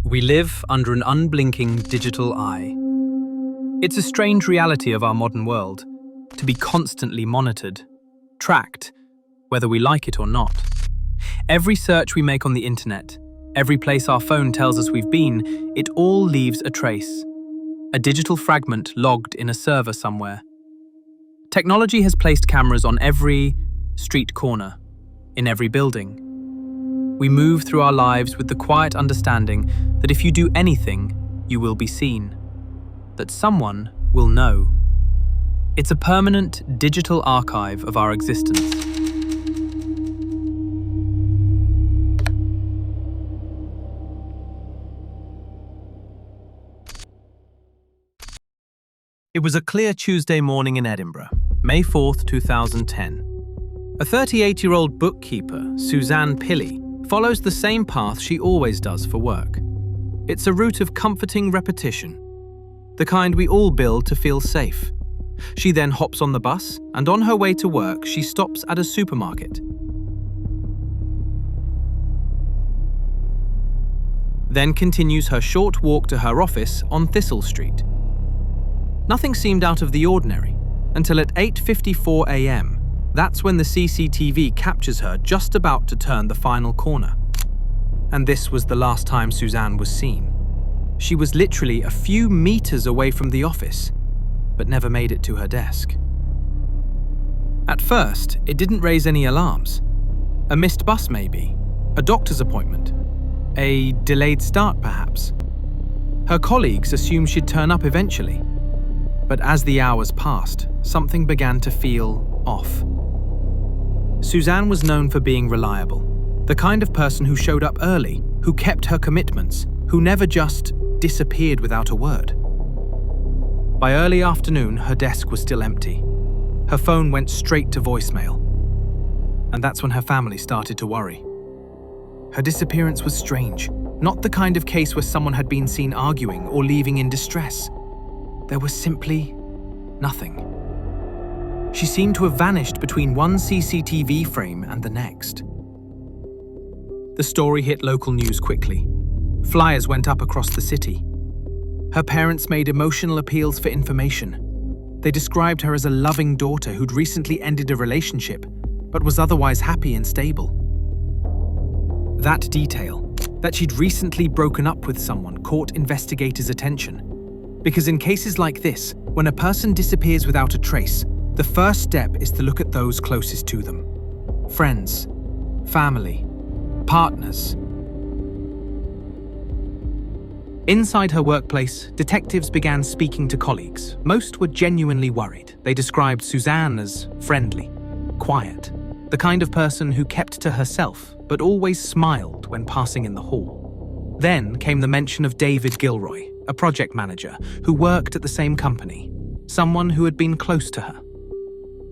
We live under an unblinking digital eye. It's a strange reality of our modern world, to be constantly monitored, tracked, whether we like it or not. Every search we make on the internet, every place our phone tells us we've been, it all leaves a trace. A digital fragment logged in a server somewhere. Technology has placed cameras on every street corner, in every building. We move through our lives with the quiet understanding that if you do anything, you will be seen. That someone will know. It's a permanent digital archive of our existence. It was a clear Tuesday morning in Edinburgh, May 4th, 2010. A 38-year-old bookkeeper, Suzanne Pilley, follows the same path she always does for work. It's a route of comforting repetition, the kind we all build to feel safe. She then hops on the bus, and on her way to work, she stops at a supermarket. Then continues her short walk to her office on Thistle Street. Nothing seemed out of the ordinary, until at 8:54 a.m., that's when the CCTV captures her just about to turn the final corner. And this was the last time Suzanne was seen. She was literally a few meters away from the office, but never made it to her desk. At first, it didn't raise any alarms. A missed bus maybe, a doctor's appointment, a delayed start perhaps. Her colleagues assumed she'd turn up eventually. But as the hours passed, something began to feel off. Suzanne was known for being reliable, the kind of person who showed up early, who kept her commitments, who never just disappeared without a word. By early afternoon, her desk was still empty. Her phone went straight to voicemail. And that's when her family started to worry. Her disappearance was strange, not the kind of case where someone had been seen arguing or leaving in distress. There was simply nothing. She seemed to have vanished between one CCTV frame and the next. The story hit local news quickly. Flyers went up across the city. Her parents made emotional appeals for information. They described her as a loving daughter who'd recently ended a relationship, but was otherwise happy and stable. That detail, that she'd recently broken up with someone, caught investigators' attention. Because in cases like this, when a person disappears without a trace, the first step is to look at those closest to them. Friends, family, partners. Inside her workplace, detectives began speaking to colleagues. Most were genuinely worried. They described Suzanne as friendly, quiet, the kind of person who kept to herself, but always smiled when passing in the hall. Then came the mention of David Gilroy, a project manager who worked at the same company, someone who had been close to her.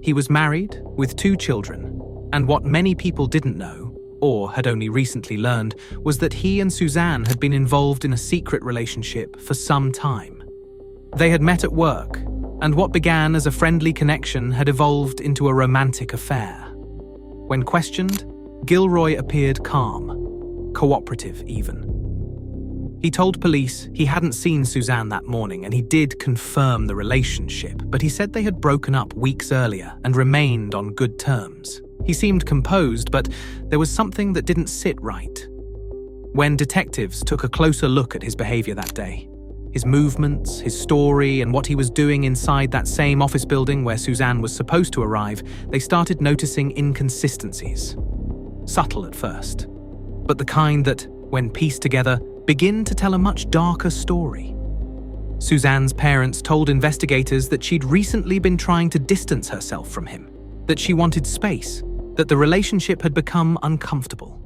He was married with 2 children, and what many people didn't know, or had only recently learned, was that he and Suzanne had been involved in a secret relationship for some time. They had met at work, and what began as a friendly connection had evolved into a romantic affair. When questioned, Gilroy appeared calm, cooperative even. He told police he hadn't seen Suzanne that morning, and he did confirm the relationship, but he said they had broken up weeks earlier and remained on good terms. He seemed composed, but there was something that didn't sit right. When detectives took a closer look at his behavior that day, his movements, his story, and what he was doing inside that same office building where Suzanne was supposed to arrive, they started noticing inconsistencies. Subtle at first, but the kind that, when pieced together, begin to tell a much darker story. Suzanne's parents told investigators that she'd recently been trying to distance herself from him, that she wanted space, that the relationship had become uncomfortable.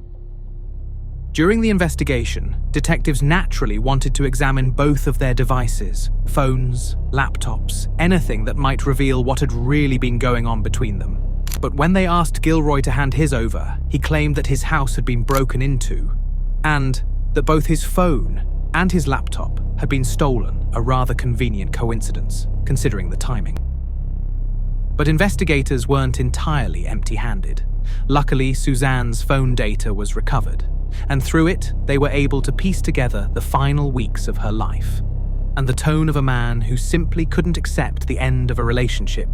During the investigation, detectives naturally wanted to examine both of their devices, phones, laptops, anything that might reveal what had really been going on between them. But when they asked Gilroy to hand his over, he claimed that his house had been broken into, and that both his phone and his laptop had been stolen, a rather convenient coincidence, considering the timing. But investigators weren't entirely empty-handed. Luckily, Suzanne's phone data was recovered, and through it, they were able to piece together the final weeks of her life and the tone of a man who simply couldn't accept the end of a relationship.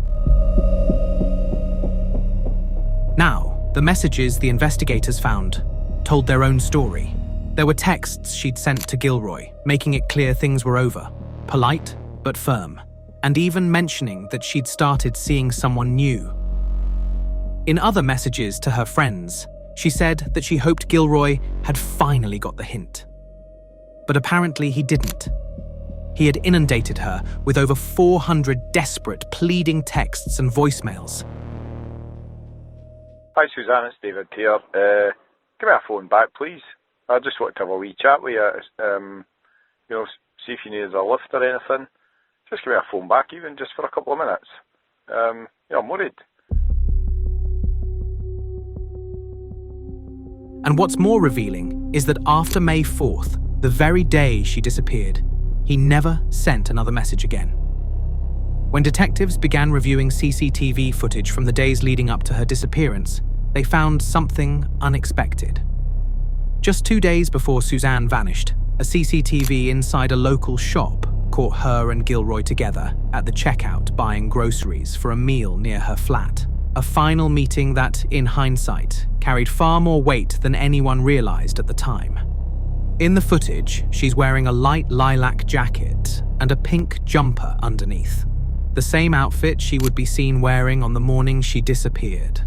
Now, the messages the investigators found told their own story. There were texts she'd sent to Gilroy, making it clear things were over, polite but firm, and even mentioning that she'd started seeing someone new. In other messages to her friends, she said that she hoped Gilroy had finally got the hint. But apparently he didn't. He had inundated her with over 400 desperate, pleading texts and voicemails. Hi Suzanne, it's David here. Give me a phone back, please. I just want to have a wee chat with you. See if you need a lift or anything. Just give me a phone back, even just for a couple of minutes. I'm worried. And what's more revealing is that after May 4th, the very day she disappeared, he never sent another message again. When detectives began reviewing CCTV footage from the days leading up to her disappearance, they found something unexpected. Just 2 days before Suzanne vanished, a CCTV inside a local shop caught her and Gilroy together at the checkout buying groceries for a meal near her flat. A final meeting that, in hindsight, carried far more weight than anyone realized at the time. In the footage, she's wearing a light lilac jacket and a pink jumper underneath, the same outfit she would be seen wearing on the morning she disappeared.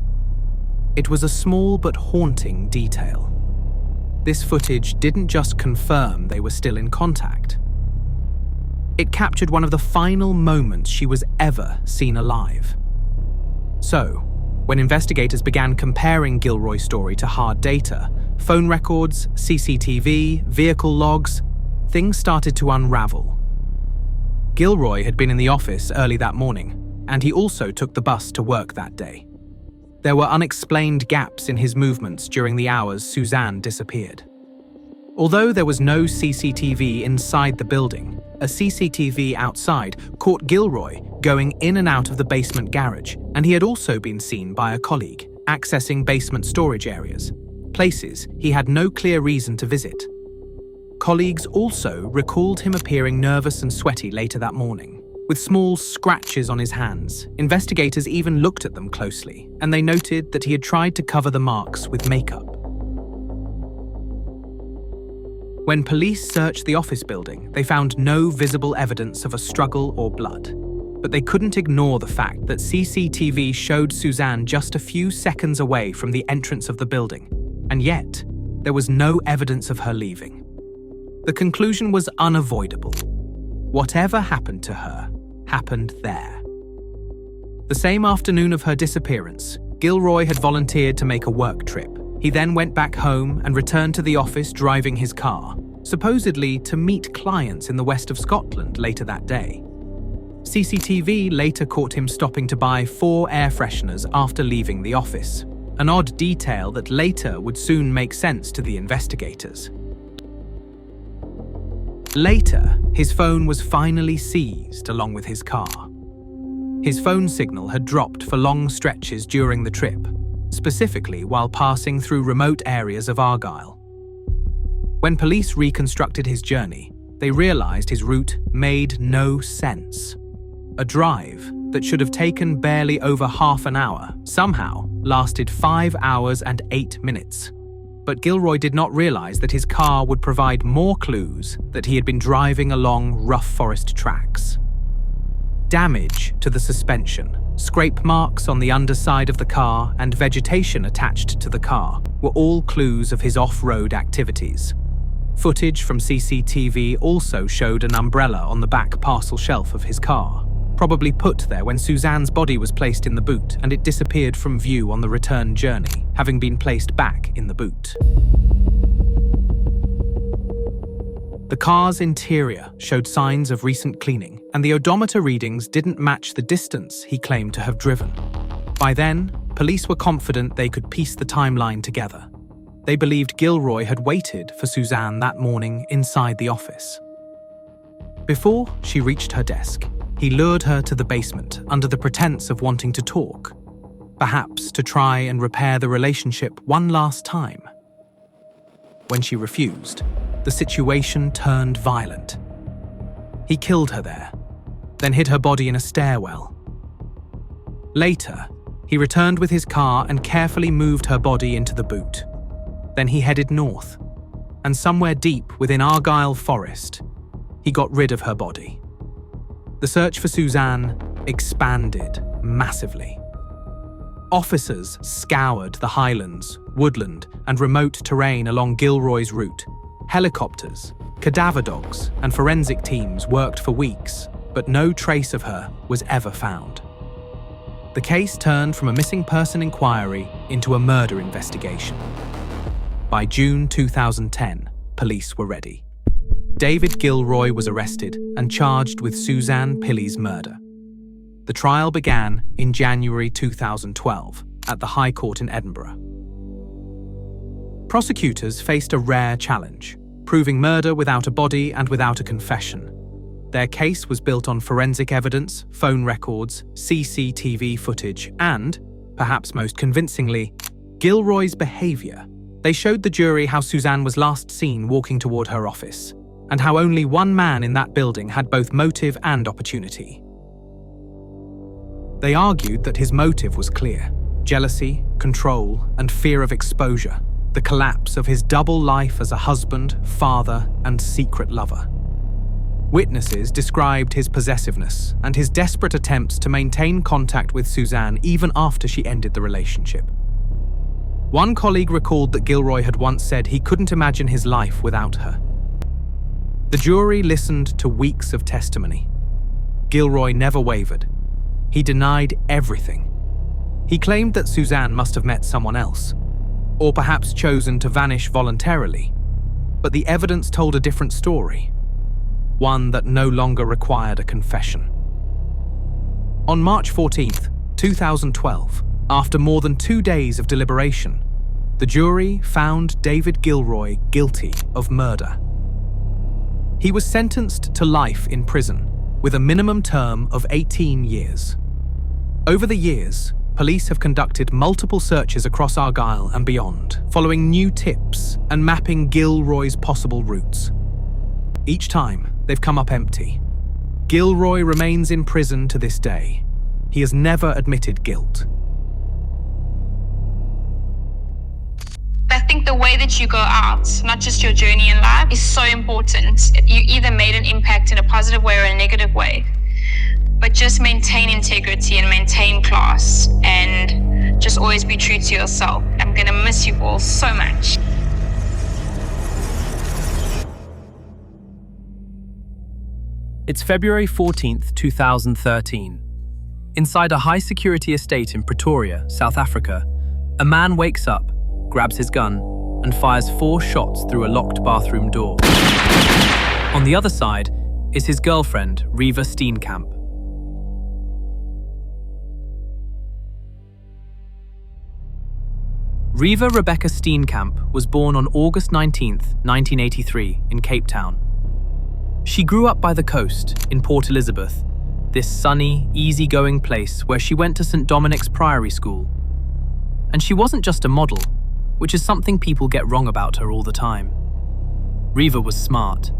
It was a small but haunting detail. This footage didn't just confirm they were still in contact. It captured one of the final moments she was ever seen alive. So, when investigators began comparing Gilroy's story to hard data, phone records, CCTV, vehicle logs, things started to unravel. Gilroy had been in the office early that morning, and he also took the bus to work that day. There were unexplained gaps in his movements during the hours Suzanne disappeared. Although there was no CCTV inside the building, a CCTV outside caught Gilroy going in and out of the basement garage, and he had also been seen by a colleague, accessing basement storage areas, places he had no clear reason to visit. Colleagues also recalled him appearing nervous and sweaty later that morning, with small scratches on his hands. Investigators even looked at them closely, and they noted that he had tried to cover the marks with makeup. When police searched the office building, they found no visible evidence of a struggle or blood. But they couldn't ignore the fact that CCTV showed Suzanne just a few seconds away from the entrance of the building, and yet there was no evidence of her leaving. The conclusion was unavoidable. Whatever happened to her happened there. The same afternoon of her disappearance, Gilroy had volunteered to make a work trip. He then went back home and returned to the office driving his car, supposedly to meet clients in the west of Scotland later that day. CCTV later caught him stopping to buy 4 air fresheners after leaving the office, an odd detail that later would soon make sense to the investigators. Later, his phone was finally seized along with his car. His phone signal had dropped for long stretches during the trip, specifically while passing through remote areas of Argyll. When police reconstructed his journey, they realized his route made no sense. A drive that should have taken barely over half an hour somehow lasted 5 hours and 8 minutes. But Gilroy did not realize that his car would provide more clues that he had been driving along rough forest tracks. Damage to the suspension, scrape marks on the underside of the car, and vegetation attached to the car were all clues of his off-road activities. Footage from CCTV also showed an umbrella on the back parcel shelf of his car, probably put there when Suzanne's body was placed in the boot, and it disappeared from view on the return journey, having been placed back in the boot. The car's interior showed signs of recent cleaning, and the odometer readings didn't match the distance he claimed to have driven. By then, police were confident they could piece the timeline together. They believed Gilroy had waited for Suzanne that morning inside the office. Before she reached her desk, he lured her to the basement under the pretense of wanting to talk, perhaps to try and repair the relationship one last time. when she refused, the situation turned violent. He killed her there, then hid her body in a stairwell. Later, he returned with his car and carefully moved her body into the boot. Then he headed north, and somewhere deep within Argyll Forest, he got rid of her body. The search for Suzanne expanded massively. Officers scoured the highlands, woodland, and remote terrain along Gilroy's route. Helicopters, cadaver dogs, and forensic teams worked for weeks, but no trace of her was ever found. The case turned from a missing person inquiry into a murder investigation. By June 2010, police were ready. David Gilroy was arrested and charged with Suzanne Pilley's murder. The trial began in January 2012 at the High Court in Edinburgh. Prosecutors faced a rare challenge, proving murder without a body and without a confession. Their case was built on forensic evidence, phone records, CCTV footage, and, perhaps most convincingly, Gilroy's behaviour. They showed the jury how Suzanne was last seen walking toward her office, and how only one man in that building had both motive and opportunity. They argued that his motive was clear: jealousy, control, and fear of exposure, the collapse of his double life as a husband, father, and secret lover. Witnesses described his possessiveness and his desperate attempts to maintain contact with Suzanne even after she ended the relationship. One colleague recalled that Gilroy had once said he couldn't imagine his life without her. The jury listened to weeks of testimony. Gilroy never wavered. He denied everything. He claimed that Suzanne must have met someone else, or perhaps chosen to vanish voluntarily. But the evidence told a different story, one that no longer required a confession. On March 14th, 2012, after more than 2 days of deliberation, the jury found David Gilroy guilty of murder. He was sentenced to life in prison, with a minimum term of 18 years. Over the years, police have conducted multiple searches across Argyll and beyond, following new tips and mapping Gilroy's possible routes. Each time, they've come up empty. Gilroy remains in prison to this day. He has never admitted guilt. I think the way that you go out, not just your journey in life, is so important. You either made an impact in a positive way or a negative way. But just maintain integrity and maintain class and just always be true to yourself. I'm going to miss you all so much. It's February 14th, 2013. Inside a high-security estate in Pretoria, South Africa, a man wakes up, grabs his gun, and fires 4 shots through a locked bathroom door. On the other side is his girlfriend, Riva Steenkamp. Riva Rebecca Steenkamp was born on August 19th, 1983, in Cape Town. She grew up by the coast in Port Elizabeth, this sunny, easygoing place where she went to St. Dominic's Priory School. And she wasn't just a model, which is something people get wrong about her all the time. Riva was smart.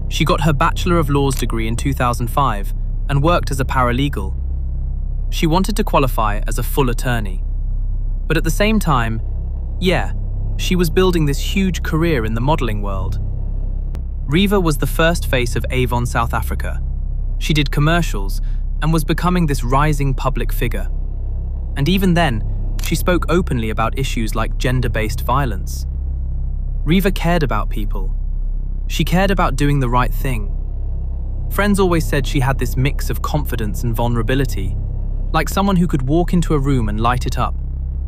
She got her Bachelor of Laws degree in 2005 and worked as a paralegal. She wanted to qualify as a full attorney. But at the same time, she was building this huge career in the modelling world. Riva was the first face of Avon South Africa. She did commercials and was becoming this rising public figure. And even then, she spoke openly about issues like gender-based violence. Riva cared about people. She cared about doing the right thing. Friends always said she had this mix of confidence and vulnerability, like someone who could walk into a room and light it up,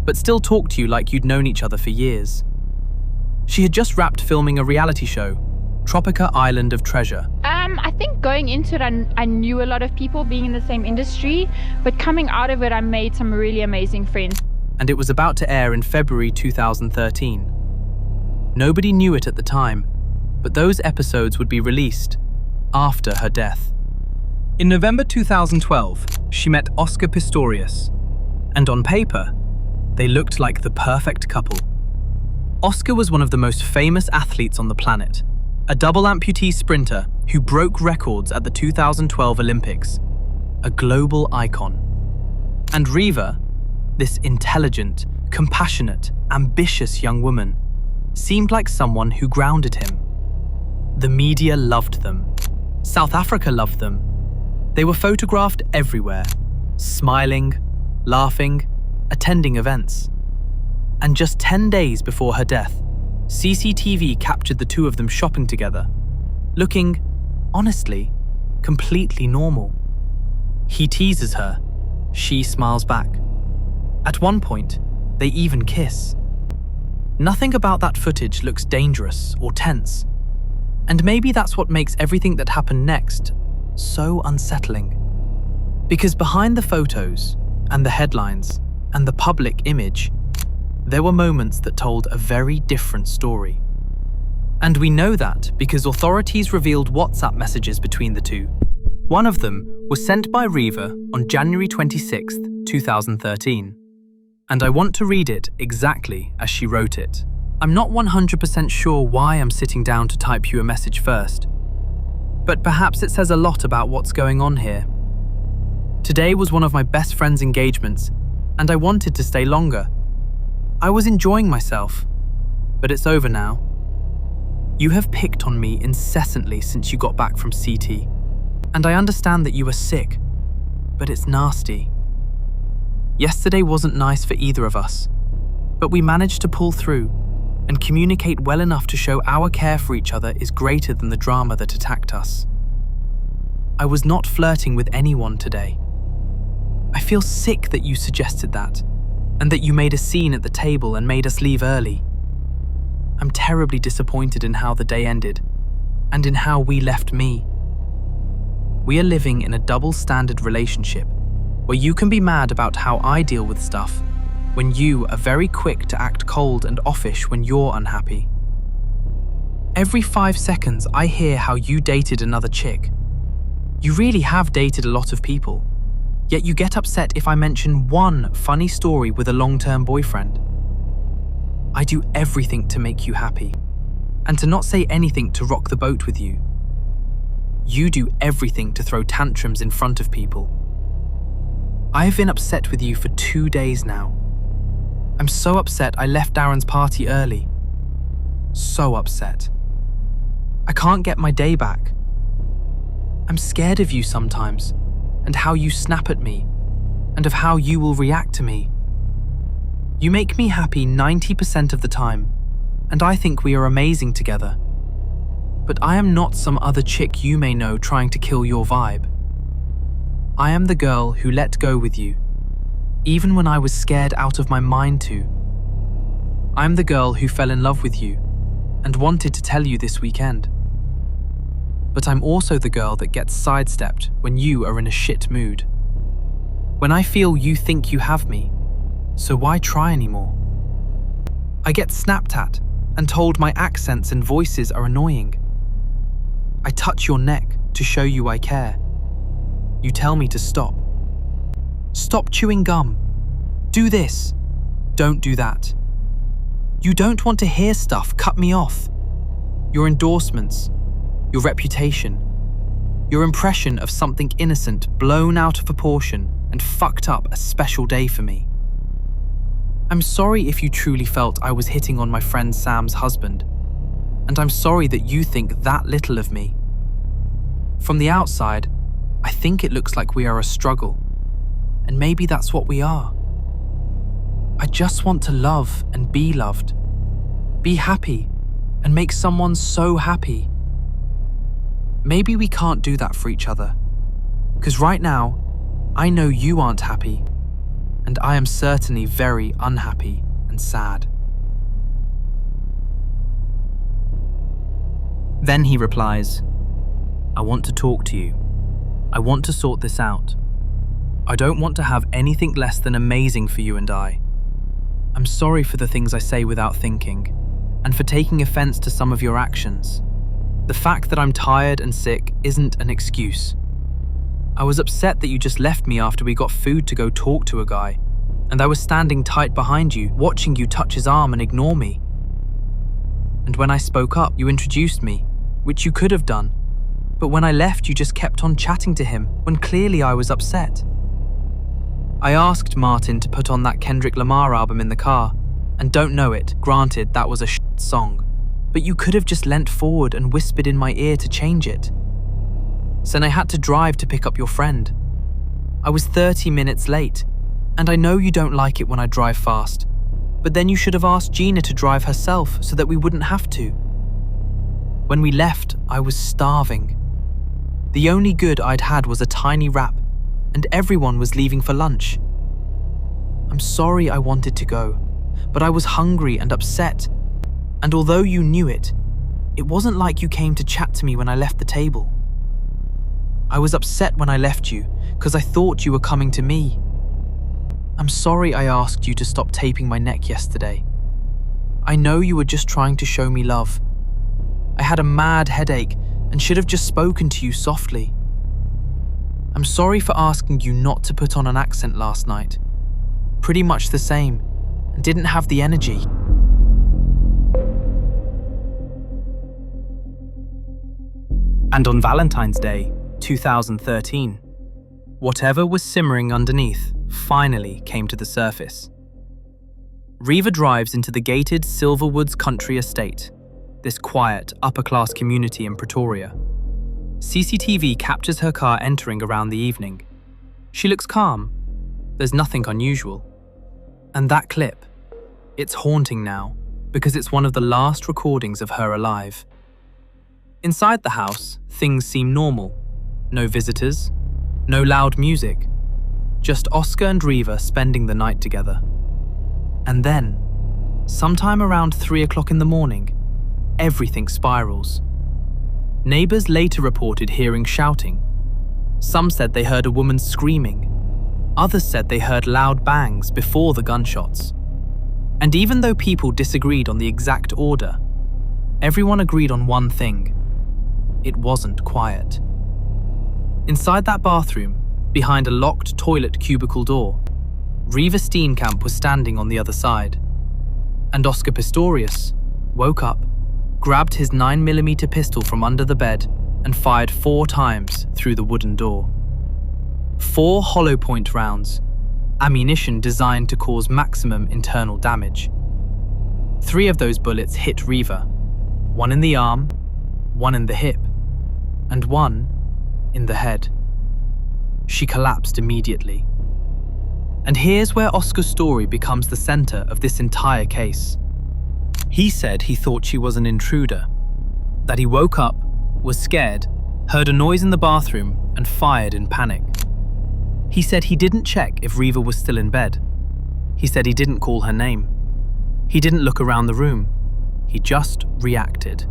but still talk to you like you'd known each other for years. She had just wrapped filming a reality show, Tropica Island of Treasure. I think going into it, I knew a lot of people being in the same industry, but coming out of it, I made some really amazing friends. And it was about to air in February 2013. Nobody knew it at the time, but those episodes would be released after her death. In November 2012, she met Oscar Pistorius, and on paper, they looked like the perfect couple. Oscar was one of the most famous athletes on the planet, a double amputee sprinter who broke records at the 2012 Olympics, a global icon. And Riva, this intelligent, compassionate, ambitious young woman, seemed like someone who grounded him. The media loved them. South Africa loved them. They were photographed everywhere, smiling, laughing, attending events. And just 10 days before her death, CCTV captured the two of them shopping together, looking, honestly, completely normal. He teases her. She smiles back. At one point, they even kiss. Nothing about that footage looks dangerous or tense. And maybe that's what makes everything that happened next so unsettling. Because behind the photos and the headlines and the public image, there were moments that told a very different story. And we know that because authorities revealed WhatsApp messages between the two. One of them was sent by Riva on January 26, 2013. And I want to read it exactly as she wrote it. I'm not 100% sure why I'm sitting down to type you a message first, but perhaps it says a lot about what's going on here. Today was one of my best friend's engagements, and I wanted to stay longer. I was enjoying myself, but it's over now. You have picked on me incessantly since you got back from CT, and I understand that you were sick, but it's nasty. Yesterday wasn't nice for either of us, but we managed to pull through and communicate well enough to show our care for each other is greater than the drama that attacked us. I was not flirting with anyone today. I feel sick that you suggested that, and that you made a scene at the table and made us leave early. I'm terribly disappointed in how the day ended, and in how we left me. We are living in a double-standard relationship, where you can be mad about how I deal with stuff, when you are very quick to act cold and offish when you're unhappy. Every 5 seconds I hear how you dated another chick. You really have dated a lot of people, yet you get upset if I mention one funny story with a long-term boyfriend. I do everything to make you happy, and to not say anything to rock the boat with you. You do everything to throw tantrums in front of people. I've been upset with you for 2 days now. I'm so upset I left Darren's party early. So upset. I can't get my day back. I'm scared of you sometimes, and how you snap at me, and of how you will react to me. You make me happy 90% of the time, and I think we are amazing together. But I am not some other chick you may know trying to kill your vibe. I am the girl who let go with you, even when I was scared out of my mind to. I'm the girl who fell in love with you and wanted to tell you this weekend. But I'm also the girl that gets sidestepped when you are in a shit mood. When I feel you think you have me, so why try anymore? I get snapped at and told my accents and voices are annoying. I touch your neck to show you I care. You tell me to stop. Stop chewing gum. Do this. Don't do that. You don't want to hear stuff cut me off. Your endorsements, your reputation, your impression of something innocent blown out of proportion and fucked up a special day for me. I'm sorry if you truly felt I was hitting on my friend Sam's husband, and I'm sorry that you think that little of me. From the outside, I think it looks like we are a struggle, and maybe that's what we are. I just want to love and be loved, be happy, and make someone so happy. Maybe we can't do that for each other, because right now, I know you aren't happy, and I am certainly very unhappy and sad. Then he replies, I want to talk to you. I want to sort this out. I don't want to have anything less than amazing for you and I. I'm sorry for the things I say without thinking, and for taking offense to some of your actions. The fact that I'm tired and sick isn't an excuse. I was upset that you just left me after we got food to go talk to a guy, and I was standing tight behind you, watching you touch his arm and ignore me. And when I spoke up, you introduced me, which you could have done. But when I left, you just kept on chatting to him when clearly I was upset. I asked Martin to put on that Kendrick Lamar album in the car, and don't know it, granted that was a shit song, but you could have just leant forward and whispered in my ear to change it. So then I had to drive to pick up your friend. I was 30 minutes late, and I know you don't like it when I drive fast, but then you should have asked Gina to drive herself so that we wouldn't have to. When we left, I was starving. The only good I'd had was a tiny wrap, and everyone was leaving for lunch. I'm sorry I wanted to go, but I was hungry and upset, and although you knew it, it wasn't like you came to chat to me when I left the table. I was upset when I left you, because I thought you were coming to me. I'm sorry I asked you to stop taping my neck yesterday. I know you were just trying to show me love. I had a mad headache and should have just spoken to you softly. I'm sorry for asking you not to put on an accent last night. Pretty much the same, and didn't have the energy. And on Valentine's Day, 2013, whatever was simmering underneath finally came to the surface. Riva drives into the gated Silverwoods country estate, this quiet, upper-class community in Pretoria. CCTV captures her car entering around the evening. She looks calm. There's nothing unusual. And that clip, it's haunting now because it's one of the last recordings of her alive. Inside the house, things seem normal. No visitors, no loud music, just Oscar and Riva spending the night together. And then, sometime around 3 o'clock in the morning, everything spirals. Neighbors later reported hearing shouting. Some said they heard a woman screaming. Others said they heard loud bangs before the gunshots. And even though people disagreed on the exact order, everyone agreed on one thing. It wasn't quiet. Inside that bathroom, behind a locked toilet cubicle door, Riva Steenkamp was standing on the other side. And Oscar Pistorius woke up, grabbed his 9mm pistol from under the bed and fired 4 times through the wooden door. 4 hollow point rounds, ammunition designed to cause maximum internal damage. 3 of those bullets hit Riva, 1 in the arm, 1 in the hip, and 1 in the head. She collapsed immediately. And here's where Oscar's story becomes the center of this entire case. He said he thought she was an intruder, that he woke up, was scared, heard a noise in the bathroom, and fired in panic. He said he didn't check if Riva was still in bed. He said he didn't call her name. He didn't look around the room. He just reacted.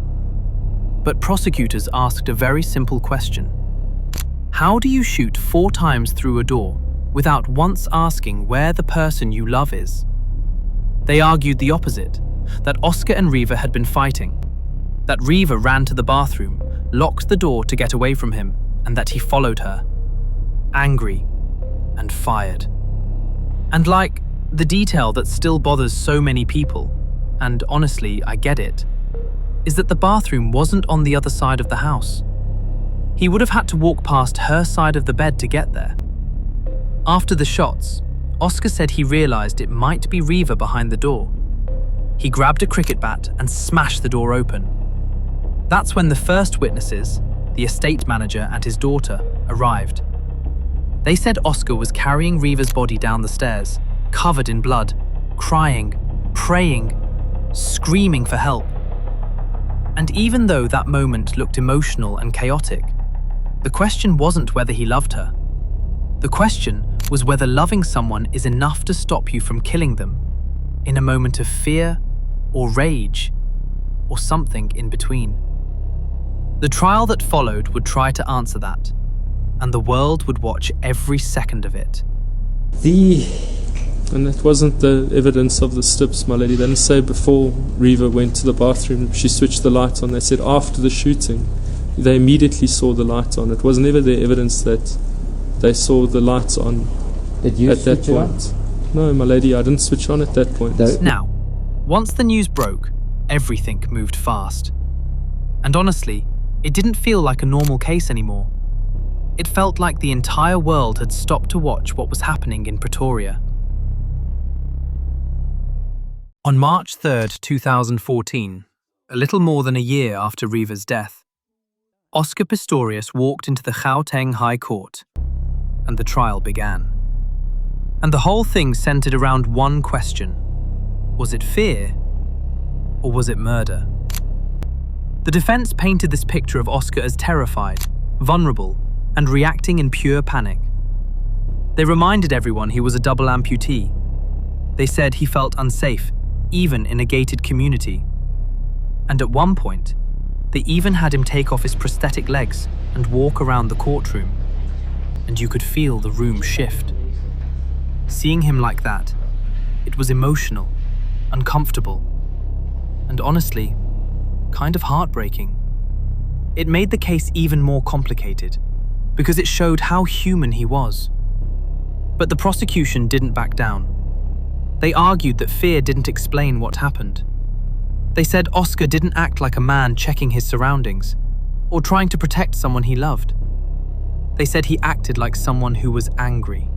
But prosecutors asked a very simple question. How do you shoot 4 times through a door without once asking where the person you love is? They argued the opposite, that Oscar and Riva had been fighting, that Riva ran to the bathroom, locked the door to get away from him, and that he followed her, angry, and fired. And like, the detail that still bothers so many people, and honestly, I get it, is that the bathroom wasn't on the other side of the house. He would have had to walk past her side of the bed to get there. After the shots, Oscar said he realized it might be Riva behind the door. He grabbed a cricket bat and smashed the door open. That's when the first witnesses, the estate manager and his daughter, arrived. They said Oscar was carrying Riva's body down the stairs, covered in blood, crying, praying, screaming for help. And even though that moment looked emotional and chaotic, the question wasn't whether he loved her. The question was whether loving someone is enough to stop you from killing them in a moment of fear or rage or something in between. The trial that followed would try to answer that, and the world would watch every second of it. And that wasn't the evidence of the strips, my lady. They didn't say before Riva went to the bathroom she switched the light on. They said after the shooting they immediately saw the light on. It was never their evidence that they saw the lights on. Did you at that switch it point? on? No, my lady, I didn't switch on at that point. Now, once the news broke, everything moved fast. And honestly, it didn't feel like a normal case anymore. It felt like the entire world had stopped to watch what was happening in Pretoria. On March 3rd, 2014, a little more than a year after Riva's death, Oscar Pistorius walked into the Gauteng High Court, and the trial began. And the whole thing centered around one question. Was it fear, or was it murder? The defense painted this picture of Oscar as terrified, vulnerable, and reacting in pure panic. They reminded everyone he was a double amputee. They said he felt unsafe, even in a gated community. And at one point, they even had him take off his prosthetic legs and walk around the courtroom. And you could feel the room shift. Seeing him like that, it was emotional, uncomfortable, and honestly, kind of heartbreaking. It made the case even more complicated, because it showed how human he was. But the prosecution didn't back down. They argued that fear didn't explain what happened. They said Oscar didn't act like a man checking his surroundings, or trying to protect someone he loved. They said he acted like someone who was angry.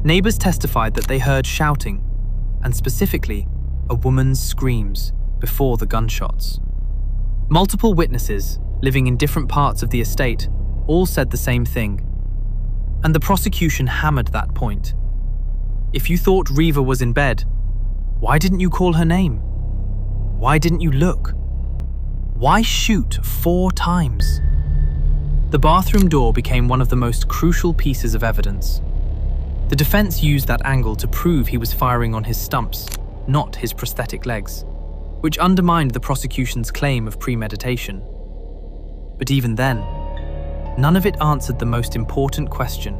Neighbors testified that they heard shouting, and specifically, a woman's screams before the gunshots. Multiple witnesses, living in different parts of the estate, all said the same thing. And the prosecution hammered that point. If you thought Riva was in bed, why didn't you call her name? Why didn't you look? Why shoot 4 times? The bathroom door became one of the most crucial pieces of evidence. The defense used that angle to prove he was firing on his stumps, not his prosthetic legs, which undermined the prosecution's claim of premeditation. But even then, none of it answered the most important question.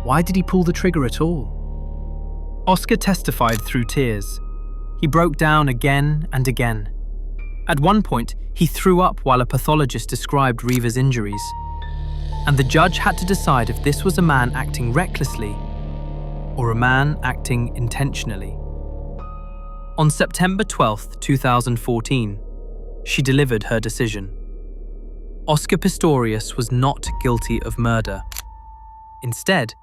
Why did he pull the trigger at all? Oscar testified through tears. He broke down again and again. At one point, he threw up while a pathologist described Riva's injuries. And the judge had to decide if this was a man acting recklessly or a man acting intentionally. On September 12, 2014, she delivered her decision. Oscar Pistorius was not guilty of murder. Instead,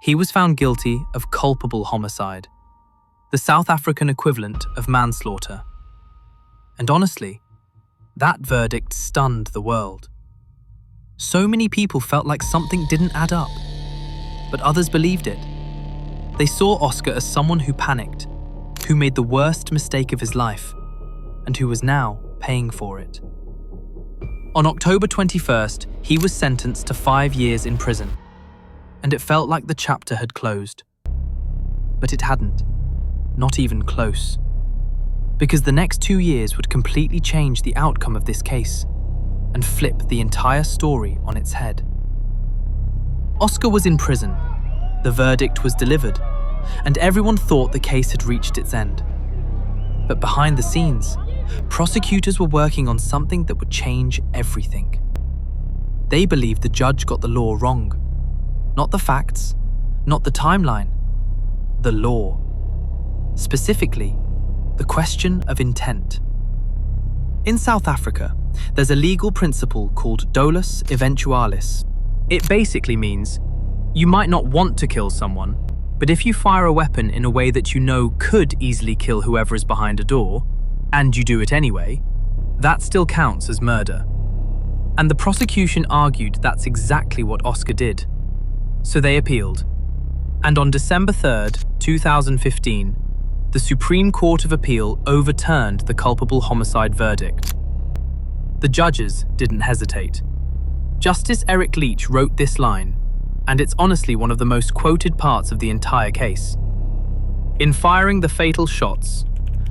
he was found guilty of culpable homicide, the South African equivalent of manslaughter. And honestly, that verdict stunned the world. So many people felt like something didn't add up, but others believed it. They saw Oscar as someone who panicked, who made the worst mistake of his life, and who was now paying for it. On October 21st, he was sentenced to 5 years in prison, and it felt like the chapter had closed. But it hadn't, not even close. Because the next 2 years would completely change the outcome of this case and flip the entire story on its head. Oscar was in prison, the verdict was delivered, and everyone thought the case had reached its end. But behind the scenes, prosecutors were working on something that would change everything. They believed the judge got the law wrong. Not the facts, not the timeline, the law. Specifically, the question of intent. In South Africa, there's a legal principle called dolus eventualis. It basically means you might not want to kill someone, but if you fire a weapon in a way that you know could easily kill whoever is behind a door, and you do it anyway, that still counts as murder. And the prosecution argued that's exactly what Oscar did. So they appealed. And on December 3rd, 2015, the Supreme Court of Appeal overturned the culpable homicide verdict. The judges didn't hesitate. Justice Eric Leach wrote this line, and it's honestly one of the most quoted parts of the entire case. In firing the fatal shots,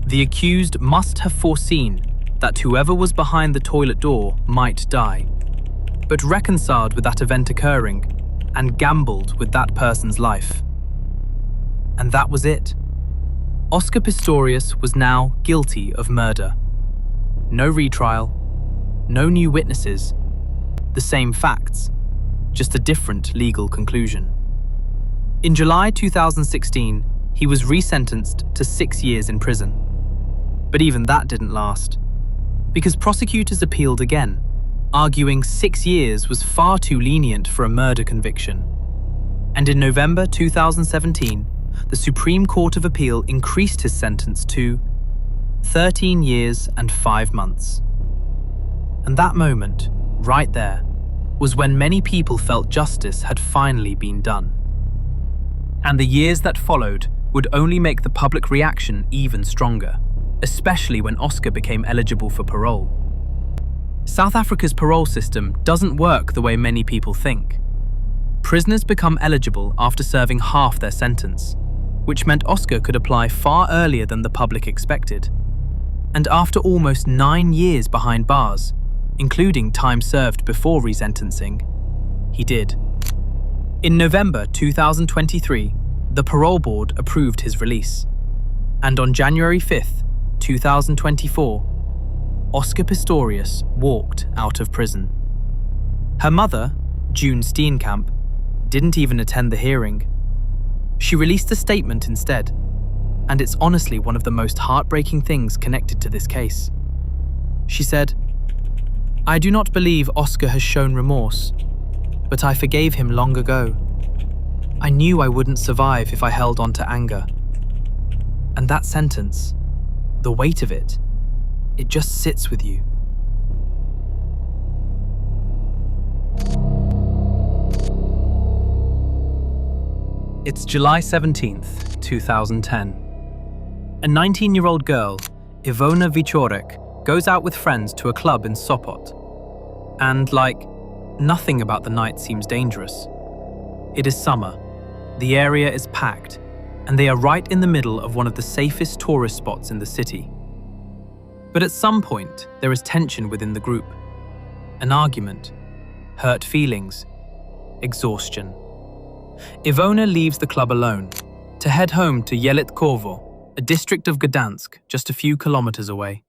the accused must have foreseen that whoever was behind the toilet door might die, but reconciled with that event occurring and gambled with that person's life. And that was it. Oscar Pistorius was now guilty of murder. No retrial, no new witnesses, the same facts, just a different legal conclusion. In July 2016, he was resentenced to 6 years in prison. But even that didn't last, because prosecutors appealed again, arguing 6 years was far too lenient for a murder conviction. And in November 2017, the Supreme Court of Appeal increased his sentence to 13 years and 5 months. And that moment, right there, was when many people felt justice had finally been done. And the years that followed would only make the public reaction even stronger, especially when Oscar became eligible for parole. South Africa's parole system doesn't work the way many people think. Prisoners become eligible after serving half their sentence, which meant Oscar could apply far earlier than the public expected. And after almost 9 years behind bars, including time served before resentencing, he did. In November 2023, the parole board approved his release. And on January 5th, 2024, Oscar Pistorius walked out of prison. Her mother, June Steenkamp, didn't even attend the hearing. She released a statement instead, and it's honestly one of the most heartbreaking things connected to this case. She said, "I do not believe Oscar has shown remorse, but I forgave him long ago. I knew I wouldn't survive if I held on to anger. And that sentence, the weight of it just sits with you." It's July 17th, 2010. A 19-year-old girl, Ivona Wieczorek, goes out with friends to a club in Sopot. And nothing about the night seems dangerous. It is summer, the area is packed, and they are right in the middle of one of the safest tourist spots in the city. But at some point, there is tension within the group. An argument, hurt feelings, exhaustion. Ivona leaves the club alone to head home to Jelitkowo, a district of Gdansk just a few kilometers away.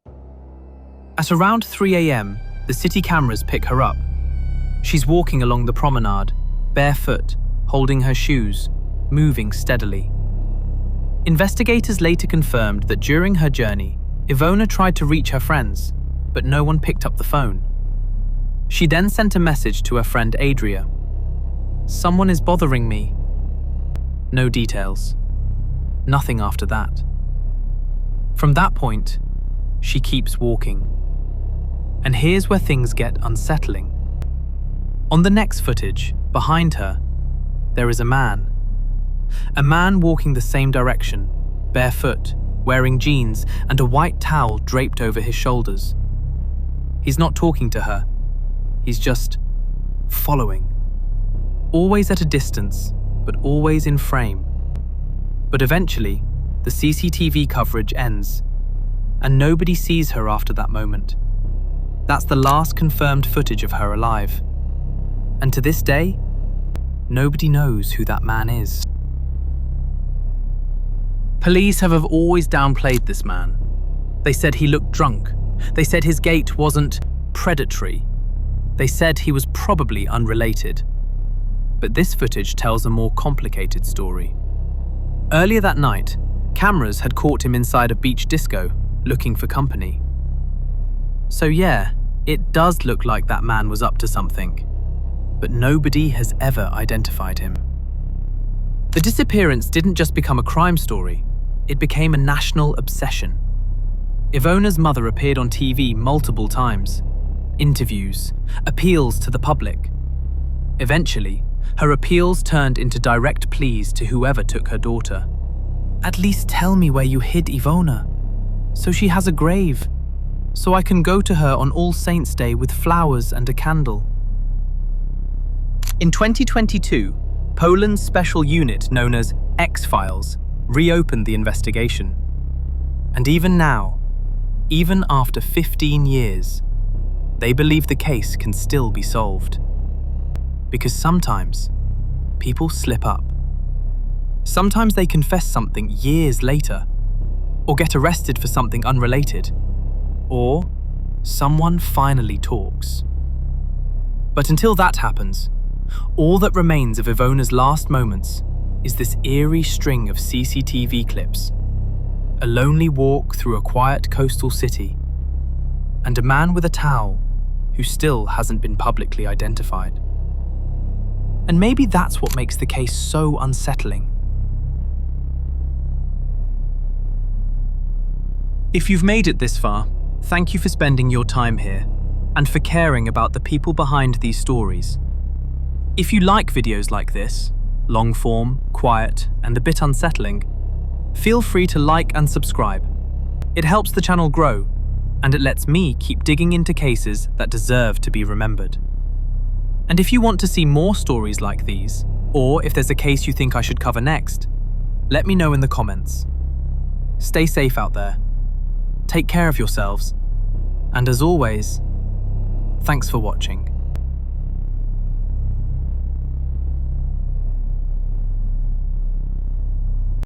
At around 3 a.m., the city cameras pick her up. She's walking along the promenade, barefoot, holding her shoes, moving steadily. Investigators later confirmed that during her journey, Ivona tried to reach her friends, but no one picked up the phone. She then sent a message to her friend Adria. "Someone is bothering me." No details. Nothing after that. From that point, she keeps walking. And here's where things get unsettling. On the next footage, behind her, there is a man. A man walking the same direction, barefoot, wearing jeans and a white towel draped over his shoulders. He's not talking to her. He's just following. Always at a distance, but always in frame. But eventually, the CCTV coverage ends, and nobody sees her after that moment. That's the last confirmed footage of her alive. And to this day, nobody knows who that man is. Police have always downplayed this man. They said he looked drunk. They said his gait wasn't predatory. They said he was probably unrelated. But this footage tells a more complicated story. Earlier that night, cameras had caught him inside a beach disco, looking for company. So yeah, it does look like that man was up to something. But nobody has ever identified him. The disappearance didn't just become a crime story, it became a national obsession. Ivona's mother appeared on TV multiple times. Interviews, appeals to the public. Eventually, her appeals turned into direct pleas to whoever took her daughter. "At least tell me where you hid Ivona, so she has a grave, so I can go to her on All Saints' Day with flowers and a candle." In 2022, Poland's special unit known as X-Files reopened the investigation. And even now, even after 15 years, they believe the case can still be solved. Because sometimes, people slip up. Sometimes they confess something years later, or get arrested for something unrelated, or someone finally talks. But until that happens, all that remains of Ivona's last moments is this eerie string of CCTV clips. a lonely walk through a quiet coastal city, and a man with a towel who still hasn't been publicly identified. And maybe that's what makes the case so unsettling. If you've made it this far, thank you for spending your time here and for caring about the people behind these stories. If you like videos like this, long form, quiet, and a bit unsettling, feel free to like and subscribe. It helps the channel grow, and it lets me keep digging into cases that deserve to be remembered. And if you want to see more stories like these, or if there's a case you think I should cover next, let me know in the comments. Stay safe out there. Take care of yourselves. And as always, thanks for watching.